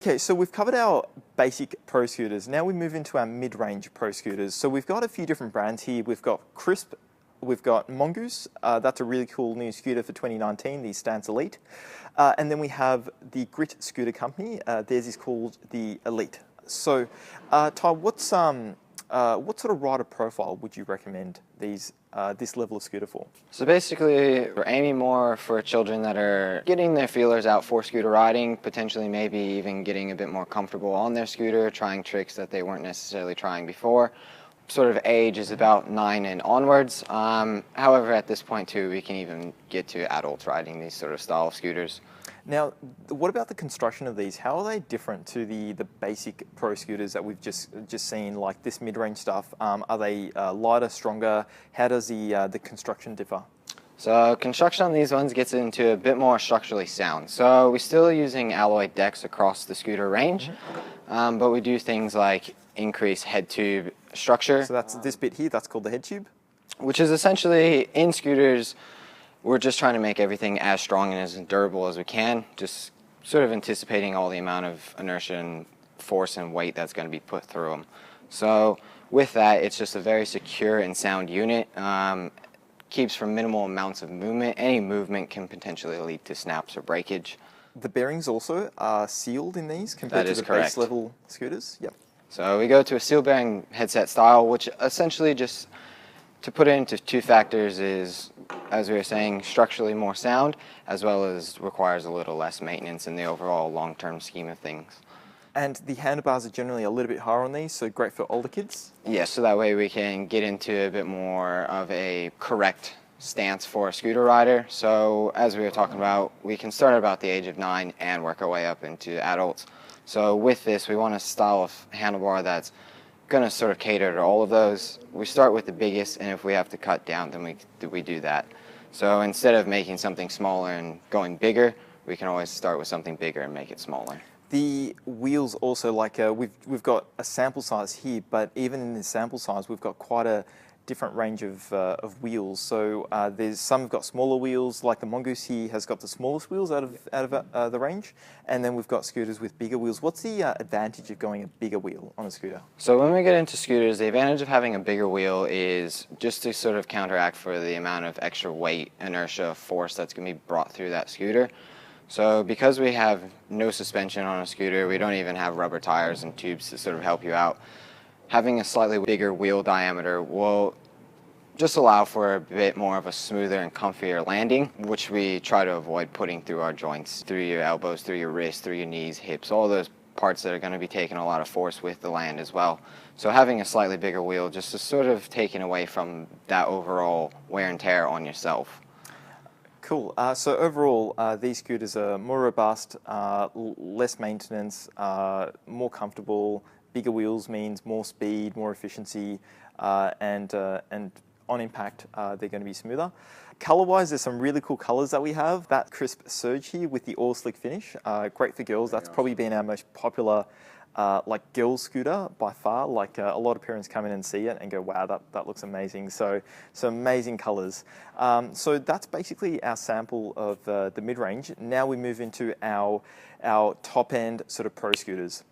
Okay, so we've covered our basic pro scooters. Now we move into our mid-range pro scooters. So we've got a few different brands here. We've got Crisp, we've got Mongoose. That's a really cool new scooter for 2019, the Stance Elite. And then we have the Grit Scooter Company. Theirs is called the Elite. So, Ty, what sort of rider profile would you recommend this level of scooter for? So basically, we're aiming more for children that are getting their feelers out for scooter riding, potentially maybe even getting a bit more comfortable on their scooter, trying tricks that they weren't necessarily trying before. Sort of age is about 9 and onwards. However, at this point too, we can even get to adults riding these sort of style of scooters. Now, what about the construction of these? How are they different to the basic pro scooters that we've just seen, like this mid-range stuff? Are they lighter, stronger? How does the construction differ? So construction on these ones gets into a bit more structurally sound. So we're still using alloy decks across the scooter range, but we do things like increase head tube structure. So that's this bit here, that's called the head tube? Which is essentially, in scooters, we're just trying to make everything as strong and as durable as we can, just sort of anticipating all the amount of inertia and force and weight that's going to be put through them. So with that, it's just a very secure and sound unit. Keeps from minimal amounts of movement. Any movement can potentially lead to snaps or breakage. The bearings also are sealed in these compared to the base level scooters? Yep. So we go to a seal bearing headset style, which essentially, just to put it into two factors, is, as we were saying, structurally more sound, as well as requires a little less maintenance in the overall long-term scheme of things. And the handlebars are generally a little bit higher on these, so great for older kids? Yes, so that way we can get into a bit more of a correct stance for a scooter rider. So as we were talking about, we can start at about the age of 9 and work our way up into adults. So with this, we want a style of handlebar that's going to sort of cater to all of those. We start with the biggest, and if we have to cut down, then we do that. So instead of making something smaller and going bigger, we can always start with something bigger and make it smaller. The wheels also, like we've got a sample size here, but even in this sample size, we've got quite a different range of wheels. So there's some have got smaller wheels, like the Mongoose here has got the smallest wheels out of the range, and then we've got scooters with bigger wheels. What's the advantage of going a bigger wheel on a scooter? So when we get into scooters, the advantage of having a bigger wheel is just to sort of counteract for the amount of extra weight, inertia, force that's going to be brought through that scooter. So because we have no suspension on a scooter, we don't even have rubber tires and tubes to sort of help you out. Having a slightly bigger wheel diameter will just allow for a bit more of a smoother and comfier landing, which we try to avoid putting through our joints, through your elbows, through your wrists, through your knees, hips, all those parts that are going to be taking a lot of force with the land as well. So having a slightly bigger wheel just is sort of taking away from that overall wear and tear on yourself. Cool. So overall, these scooters are more robust, less maintenance, more comfortable. Bigger wheels means more speed, more efficiency, and on impact, they're going to be smoother. Color-wise, there's some really cool colors that we have. That crisp Surge here with the all slick finish, great for girls. That's probably been our most popular like girls scooter by far. Like a lot of parents come in and see it and go, wow, that looks amazing. So some amazing colors. So that's basically our sample of the mid-range. Now we move into our top end sort of pro scooters.